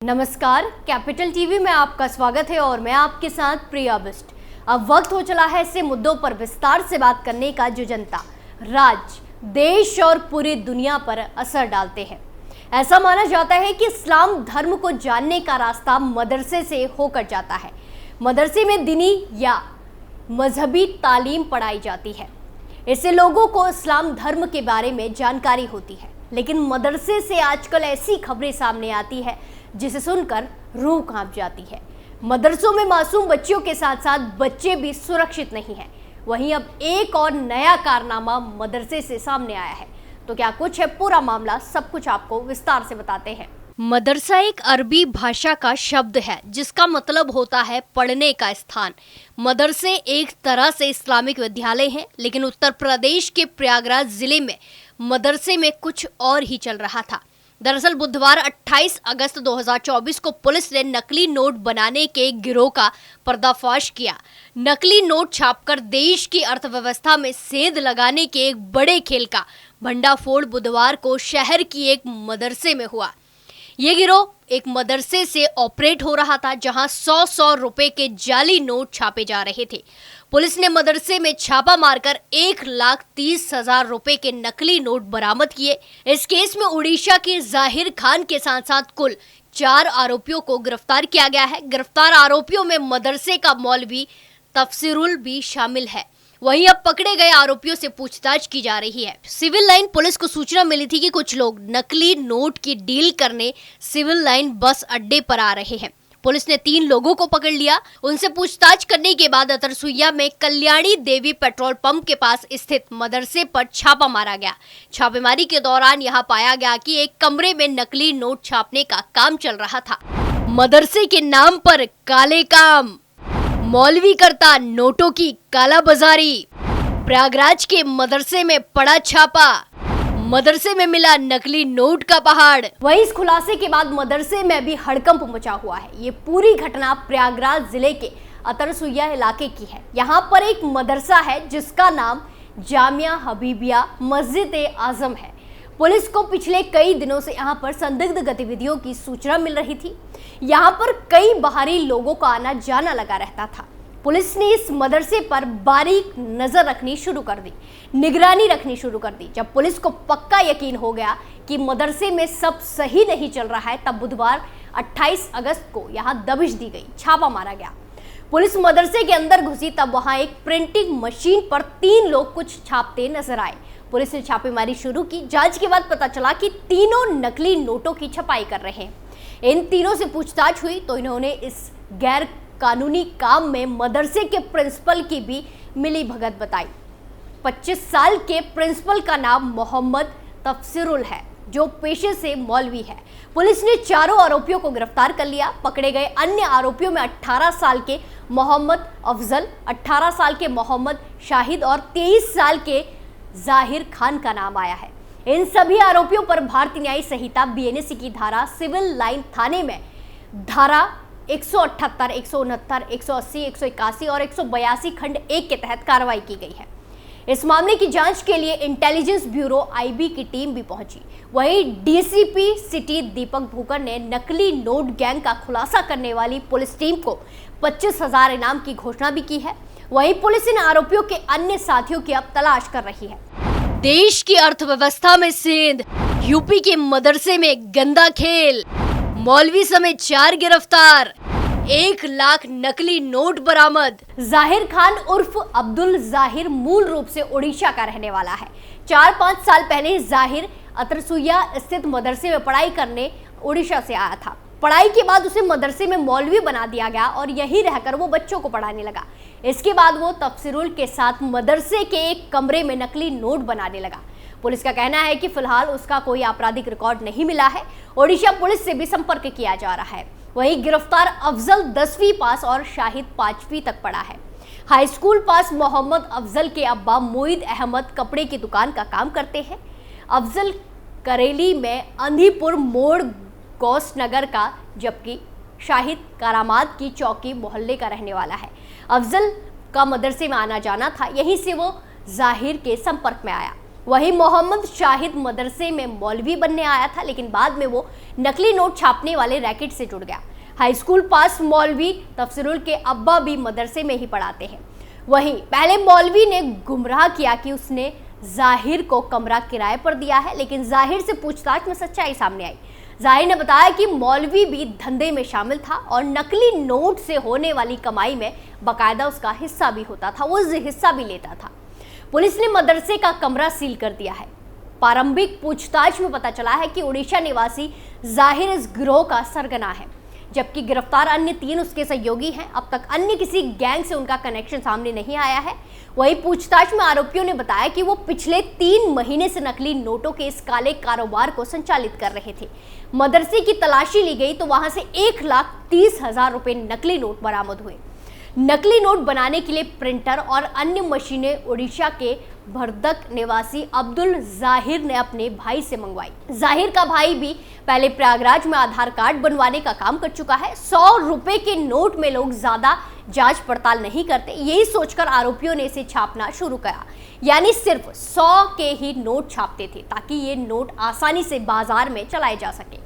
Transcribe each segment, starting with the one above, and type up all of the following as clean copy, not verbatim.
नमस्कार, capital TV में आपका स्वागत है और मैं आपके साथ प्रिया बिस्ट। अब वक्त हो चला है ऐसे मुद्दों पर विस्तार से बात करने का जो जनता, राज्य, देश और पूरी दुनिया पर असर डालते हैं। ऐसा माना जाता है कि इस्लाम धर्म को जानने का रास्ता मदरसे से होकर जाता है। मदरसे में दीनी या मजहबी तालीम पढ़ाई जाती है। इससे लोगों को इस्लाम धर्म के बारे में जानकारी होती है। लेकिन मदरसे से आजकल ऐसी खबरें सामने आती है जिसे सुनकर रूह कांप जाती है। मदरसों में मासूम बच्चियों के साथ साथ बच्चे भी सुरक्षित नहीं हैं। वहीं अब एक और नया कारनामा मदरसे से सामने आया है। तो क्या कुछ है पूरा मामला, सब कुछ आपको विस्तार से बताते हैं। मदरसा एक अरबी भाषा का शब्द है जिसका मतलब होता है पढ़ने का स्थान। मदरसे एक तरह से इस्लामिक विद्यालय हैं, लेकिन उत्तर प्रदेश के प्रयागराज जिले में मदरसे में कुछ और ही चल रहा था। दरअसल बुधवार 28 अगस्त 2024 को पुलिस ने नकली नोट बनाने के गिरोह का पर्दाफाश किया। नकली नोट छापकर देश की अर्थव्यवस्था में सेंध लगाने के एक बड़े खेल का भंडाफोड़ बुधवार को शहर की एक मदरसे में हुआ। ये गिरोह एक मदरसे से ऑपरेट हो रहा था जहां 100 रुपए के जाली नोट छापे जा रहे थे। पुलिस ने मदरसे में छापा मारकर 1,30,000 रुपए के नकली नोट बरामद किए। इस केस में उड़ीसा के जाहिर खान के साथ साथ कुल 4 आरोपियों को गिरफ्तार किया गया है। गिरफ्तार आरोपियों में मदरसे का मौलवी तफसीरुल भी शामिल है। वहीं अब पकड़े गए आरोपियों से पूछताछ की जा रही है। सिविल लाइन पुलिस को सूचना मिली थी कि कुछ लोग नकली नोट की डील करने सिविल लाइन बस अड्डे पर आ रहे हैं। पुलिस ने 3 लोगों को पकड़ लिया। उनसे पूछताछ करने के बाद अतरसुइया में कल्याणी देवी पेट्रोल पंप के पास स्थित मदरसे पर छापा मारा गया। छापेमारी के दौरान यहां पाया गया कि एक कमरे में नकली नोट छापने का काम चल रहा था। मदरसे के नाम पर काले काम, मौलवी करता नोटों की कालाबाजारी। प्रयागराज के मदरसे में पड़ा छापा, मदरसे में मिला नकली नोट का पहाड़। वहीं इस खुलासे के बाद मदरसे में भी हड़कंप मचा हुआ है। ये पूरी घटना प्रयागराज जिले के अतरसुइया इलाके की है। यहाँ पर एक मदरसा है जिसका नाम जामिया हबीबिया मस्जिद ए आजम है। पुलिस को पिछले कई दिनों से यहाँ पर संदिग्ध गतिविधियों की सूचना मिल रही थी। यहाँ पर कई बाहरी लोगों का आना जाना लगा रहता था। पुलिस ने इस मदरसे पर बारीक नजर रखनी शुरू कर दी, निगरानी रखनी शुरू कर दी। जब पुलिस को पक्का यकीन हो गया कि मदरसे में सब सही नहीं चल रहा है, तब बुधवार 28 अगस्त को यहाँ दबिश दी गई, छापा मारा गया। पुलिस मदरसे के अंदर घुसी तब वहाँ एक प्रिंटिंग मशीन पर 3 लोग कुछ छापते नजर आए। पुलिस ने छापेमारी शुरू की। जांच के बाद पता चला कि तीनों नकली नोटों की छपाई कर रहे हैं। इन तीनों से पूछताछ हुई तो इन्होंने इस गैर कानूनी काम में मदरसे के प्रिंसिपल की भी मिली भगत बताई। 25 साल के प्रिंसिपल का नाम मोहम्मद तफसीरुल है, जो पेशे से मौलवी है। पुलिस ने चारों आरोपियों को गिरफ्तार कर लिया। पकड़े गए अन्य आरोपियों में 18 साल के मोहम्मद अफजल, 18 साल के मोहम्मद शाहिद और 23 साल के जाहिर खान का नाम आया है। इन सभी आरोपियों पर भारतीय न्याय संहिता बीएनएस की धारा सिविल लाइन थाने में धारा 178, 169, 180, 181 और 182 खंड 1 के तहत कार्रवाई की गई है। इस मामले की जांच के लिए इंटेलिजेंस ब्यूरो आईबी की टीम भी पहुंची। वहीं डीसीपी सिटी दीपक भूकर ने नकली नोट गैंग का खुलासा करने वाली पुलिस टीम को 25,000 इनाम की घोषणा भी की है। वहीं पुलिस इन आरोपियों के अन्य साथियों की अब तलाश कर रही है। देश की अर्थव्यवस्था में सेंध, यूपी के मदरसे में गंदा खेल, मौलवी समेत 4 गिरफ्तार, 1 लाख नकली नोट बरामद। जाहिर खान उर्फ अब्दुल जाहिर मूल रूप से उड़ीसा का रहने वाला है। 4-5 साल पहले जाहिर अतरसुइया स्थित मदरसे में पढ़ाई करने उड़ीसा से आया था। पढ़ाई के बाद उसे मदरसे में मौलवी बना दिया गया और यहीं रहकर वो बच्चों को पढ़ाने लगा। इसके बाद वो तफसीरुल के साथ मदरसे के एक कमरे में नकली नोट बनाने लगा। पुलिस का कहना है कि फिलहाल उसका कोई आपराधिक रिकॉर्ड नहीं मिला है। ओडिशा पुलिस से भी संपर्क किया जा रहा है। वहीं गिरफ्तार अफजल 10वीं पास और शाहिद 5वीं तक पढ़ा है। हाई स्कूल पास मोहम्मद अफजल के अब्बा मोईद अहमद कपड़े की दुकान का काम करते हैं। अफजल करेली में अंधीपुर मोड़ गौस नगर का, जबकि शाहिद करामात की चौकी मोहल्ले का रहने वाला है। अफजल का मदरसे में आना जाना था, यहीं से वो जाहिर के संपर्क में आया। वहीं मोहम्मद शाहिद मदरसे में मौलवी बनने आया था, लेकिन बाद में वो नकली नोट छापने वाले रैकेट से जुड़ गया। हाई स्कूल पास मौलवी तफसीरुल के अब्बा भी मदरसे में ही पढ़ाते हैं। वहीं पहले मौलवी ने गुमराह किया कि उसने जाहिर को कमरा किराए पर दिया है, लेकिन जाहिर से पूछताछ में सच्चाई सामने आई। जाहिर ने बताया कि मौलवी भी धंधे में शामिल था और नकली नोट से होने वाली कमाई में बाकायदा उसका हिस्सा भी होता था, वो हिस्सा भी लेता था। पुलिस ने मदरसे का कमरा सील कर दिया है। प्रारंभिक पूछताछ में पता चला है कि उड़ीसा निवासी जाहिर इस गिरोह का सरगना है, जबकि गिरफ्तार अन्य 3 उसके सहयोगी हैं। अब तक अन्य किसी गैंग से उनका कनेक्शन सामने नहीं आया है। वहीं पूछताछ में आरोपियों ने बताया कि वो पिछले 3 महीने से नकली नोटों के इस काले कारोबार को संचालित कर रहे थे। मदरसे की तलाशी ली गई तो वहां से 1,30,000 रुपए नकली नोट बरामद हुए। नकली नोट बनाने के लिए प्रिंटर और अन्य मशीनें उड़ीसा के भरदक निवासी अब्दुल जाहिर ने अपने भाई से मंगवाई। जाहिर का भाई भी पहले प्रयागराज में आधार कार्ड बनवाने का काम कर चुका है। 100 रुपए के नोट में लोग ज्यादा जांच पड़ताल नहीं करते, यही सोचकर आरोपियों ने इसे छापना शुरू किया, यानी सिर्फ 100 के ही नोट छापते थे ताकि ये नोट आसानी से बाजार में चलाए जा सके।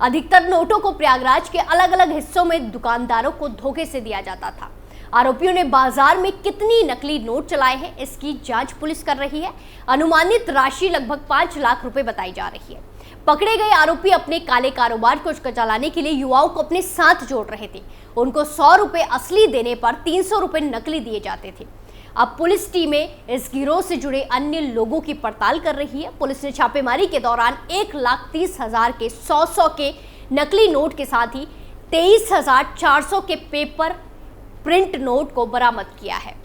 अधिकतर नोटों को प्रयागराज के अलग अलग हिस्सों में दुकानदारों को धोखे से दिया जाता था। आरोपियों ने बाजार में कितनी नकली नोट चलाए हैं, इसकी जांच पुलिस कर रही है। अनुमानित राशि लगभग 5 लाख रुपए बताई जा रही है। पकड़े गए आरोपी अपने काले कारोबार को चलाने के लिए युवाओं को अपने साथ जोड़ रहे थे। उनको 100 रुपए असली देने पर 300 रुपए नकली दिए जाते थे। अब पुलिस टीमें इस गिरोह से जुड़े अन्य लोगों की पड़ताल कर रही है। पुलिस ने छापेमारी के दौरान 1,30,000 के 100 के नकली नोट के साथ ही 23,400 के पेपर प्रिंट नोट को बरामद किया है।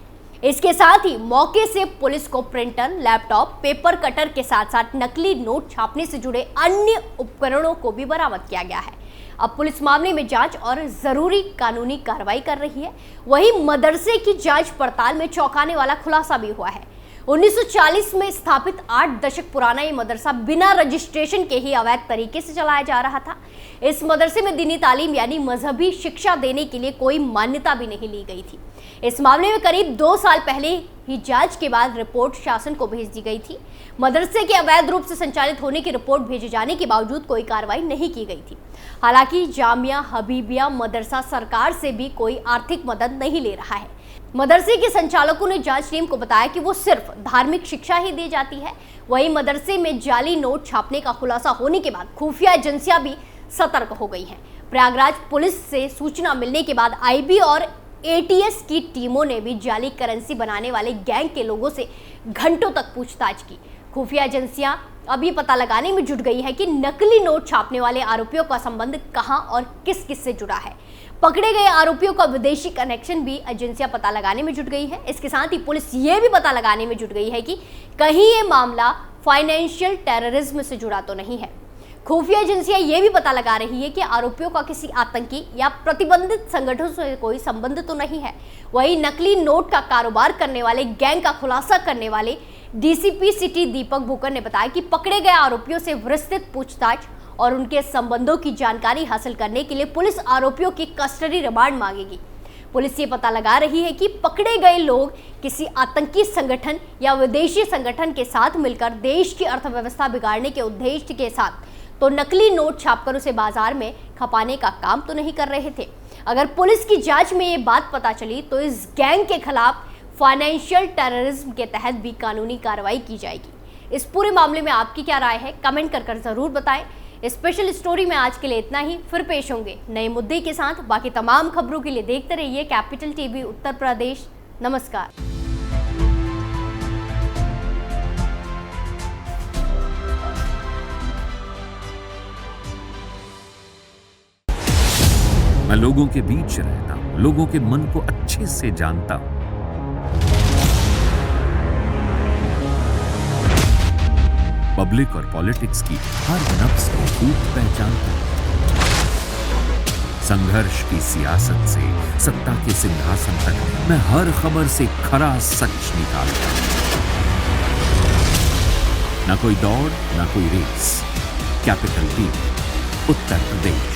इसके साथ ही मौके से पुलिस को प्रिंटर, लैपटॉप, पेपर कटर के साथ साथ नकली नोट छापने से जुड़े अन्य उपकरणों को भी बरामद किया गया है। अब पुलिस मामले में जांच और जरूरी कानूनी कार्रवाई कर रही है। वहीं मदरसे की जांच पड़ताल में चौंकाने वाला खुलासा भी हुआ है। 1940 में स्थापित 8 दशक पुराना ये मदरसा बिना रजिस्ट्रेशन के ही अवैध तरीके से चलाया जा रहा था। इस मदरसे में दीनी तालीम यानी मजहबी शिक्षा देने के लिए कोई मान्यता भी नहीं ली गई थी। इस मामले में करीब 2 साल पहले ही जांच के बाद रिपोर्ट शासन को भेज दी गई थी। मदरसे के अवैध रूप से संचालित होने की रिपोर्ट भेजे जाने के बावजूद कोई कार्रवाई नहीं की गई थी। हालांकि जामिया हबीबिया मदरसा सरकार से भी कोई आर्थिक मदद नहीं ले रहा है। मदरसे के संचालकों ने जांच टीम को बताया कि वो सिर्फ धार्मिक शिक्षा ही दी जाती है। वहीं मदरसे में जाली नोट छापने का खुलासा होने के बाद खुफिया एजेंसियां भी सतर्क हो गई हैं। प्रयागराज पुलिस से सूचना मिलने के बाद आईबी और एटीएस की टीमों ने भी जाली करेंसी बनाने वाले गैंग के लोगों से घंटों तक पूछताछ की। खुफिया एजेंसियां अब ये पता लगाने में जुट गई है कि नकली नोट छापने वाले आरोपियों का संबंध कहां और किस किस से जुड़ा है। पकड़े गए आरोपियों का विदेशी कनेक्शन भी एजेंसियां पता लगाने में जुट गई है। इसके साथ ही पुलिस ये भी पता लगाने में जुट गई है कि कहीं ये मामला फाइनेंशियल टेररिज्म से जुड़ा तो नहीं है। खुफिया एजेंसियां ये भी पता लगा रही है कि आरोपियों का किसी आतंकी या प्रतिबंधित संगठनों से कोई संबंध तो नहीं है। वहीं नकली नोट का कारोबार करने वाले गैंग का खुलासा करने वाले डीसीपी सिटी दीपक भूकर ने बताया कि पकड़े गए आरोपियों से विस्तृत पूछताछ और उनके संबंधों की जानकारी हासिल करने के लिए पुलिस आरोपियों की कस्टडी रिमांड मांगेगी। पुलिस ये पता लगा रही है कि पकड़े गए लोग किसी आतंकी संगठन या विदेशी संगठन के साथ मिलकर देश की अर्थव्यवस्था बिगाड़ने के उद्देश्य के साथ तो नकली नोट छापकर उसे बाजार में खपाने का काम तो नहीं कर रहे थे। अगर पुलिस की जांच में ये बात पता चली तो इस गैंग के खिलाफ फाइनेंशियल टेररिज्म के तहत भी कानूनी कार्रवाई की जाएगी। इस पूरे मामले में आपकी क्या राय है, कमेंट कर जरूर बताएं। स्पेशल स्टोरी में आज के लिए इतना ही। फिर पेश होंगे नए मुद्दे के साथ। बाकी तमाम खबरों के लिए देखते रहिए कैपिटल टीवी उत्तर प्रदेश। नमस्कार। मैं लोगों के बीच रहता हूं, लोगों के मन को अच्छे से जानता हूं। पब्लिक और पॉलिटिक्स की हर नब्ज को खूब पहचानता हूं। संघर्ष की सियासत से सत्ता के सिंहासन तक मैं हर खबर से खरा सच निकालता हूं। ना कोई दौड़, ना कोई race. Capital TV Uttar Pradesh.